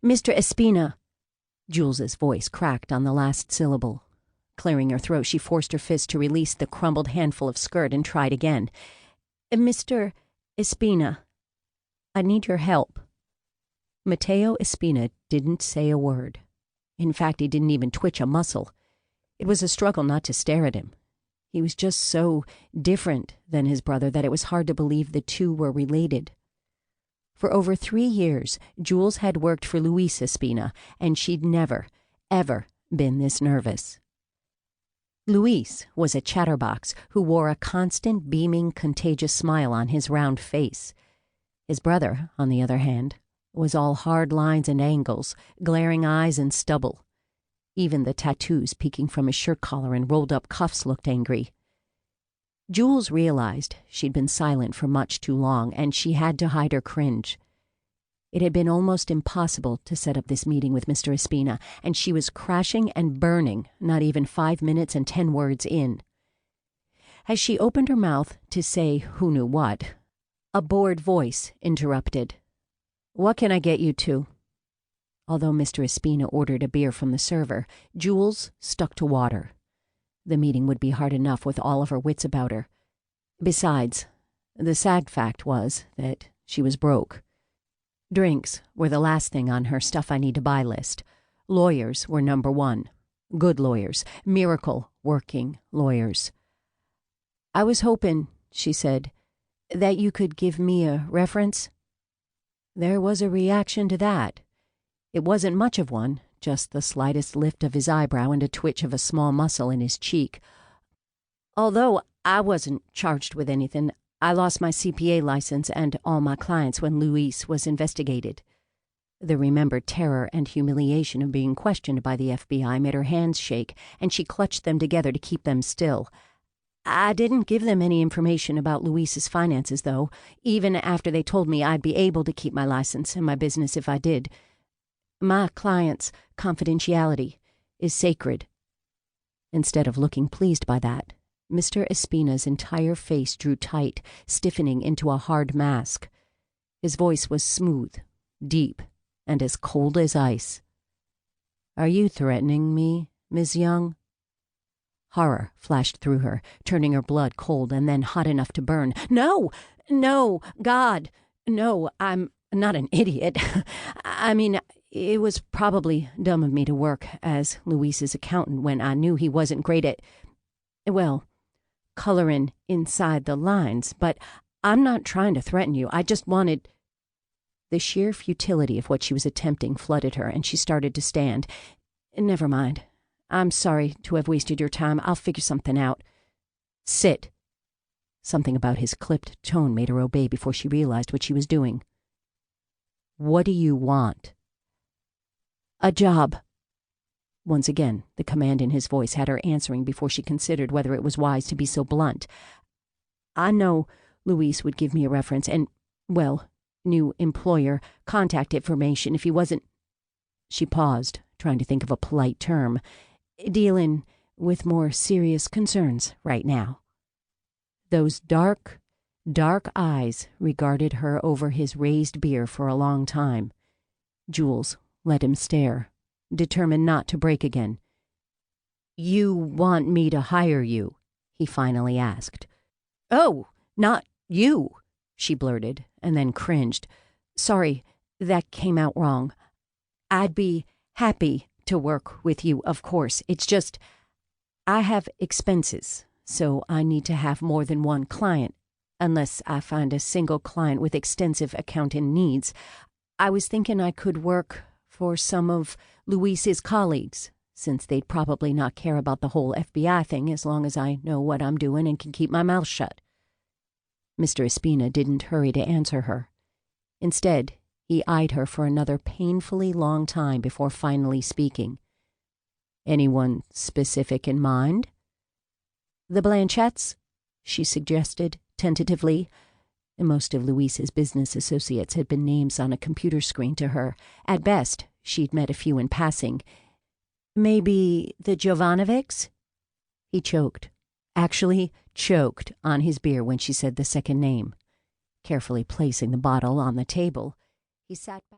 Mr. Espina. Jules's voice cracked on the last syllable. Clearing her throat, she forced her fist to release the crumbled handful of skirt and tried again. Mr. Espina, I need your help. Mateo Espina didn't say a word. In fact, he didn't even twitch a muscle. It was a struggle not to stare at him. He was just so different than his brother that it was hard to believe the two were related. For over 3 years, Jules had worked for Luis Espina, and she'd never, ever been this nervous. Luis was a chatterbox who wore a constant, beaming, contagious smile on his round face. His brother, on the other hand, was all hard lines and angles, glaring eyes and stubble. Even the tattoos peeking from his shirt collar and rolled-up cuffs looked angry. Jules realized she'd been silent for much too long, and she had to hide her cringe. It had been almost impossible to set up this meeting with Mr. Espina, and she was crashing and burning not even 5 minutes and 10 words in. As she opened her mouth to say who knew what, a bored voice interrupted. "What can I get you to?" Although Mr. Espina ordered a beer from the server, Jules stuck to water. The meeting would be hard enough with all of her wits about her. Besides, the sad fact was that she was broke. Drinks were the last thing on her stuff-I-need-to-buy list. Lawyers were number one. Good lawyers, miracle-working lawyers. "I was hoping," she said, "that you could give me a reference." There was a reaction to that. It wasn't much of one, just the slightest lift of his eyebrow and a twitch of a small muscle in his cheek. "Although I wasn't charged with anything, I lost my CPA license and all my clients when Luis was investigated." The remembered terror and humiliation of being questioned by the FBI made her hands shake, and she clutched them together to keep them still. "I didn't give them any information about Luis's finances, though, even after they told me I'd be able to keep my license and my business if I did. My client's confidentiality is sacred." Instead of looking pleased by that, Mr. Espina's entire face drew tight, stiffening into a hard mask. His voice was smooth, deep, and as cold as ice. "Are you threatening me, Miss Young?" Horror flashed through her, turning her blood cold and then hot enough to burn. "No! No! God! No, I'm not an idiot. I mean, it was probably dumb of me to work as Luis's accountant when I knew he wasn't great at, well, coloring inside the lines, but I'm not trying to threaten you. I just wanted—" The sheer futility of what she was attempting flooded her, and she started to stand. "Never mind. I'm sorry to have wasted your time. I'll figure something out." "Sit." Something about his clipped tone made her obey before she realized what she was doing. "What do you want?" "A job." Once again, the command in his voice had her answering before she considered whether it was wise to be so blunt. "I know Luis would give me a reference and, well, new employer contact information if he wasn't—" She paused, trying to think of a polite term. "Dealing with more serious concerns right now." Those dark, dark eyes regarded her over his raised beer for a long time. Jules let him stare, determined not to break again. "You want me to hire you?" he finally asked. "Oh, not you," she blurted, and then cringed. "Sorry, that came out wrong. I'd be happy to work with you, of course. It's just, I have expenses, so I need to have more than one client, unless I find a single client with extensive accounting needs. I was thinking I could work for some of Luis's colleagues, since they'd probably not care about the whole FBI thing as long as I know what I'm doing and can keep my mouth shut." Mr. Espina didn't hurry to answer her. Instead, he eyed her for another painfully long time before finally speaking. "Anyone specific in mind?" "The Blanchetts," she suggested, tentatively. Most of Luis's business associates had been names on a computer screen to her. At best, she'd met a few in passing. "Maybe the Jovanovics?" He choked. Actually choked on his beer when she said the second name. Carefully placing the bottle on the table, he sat back.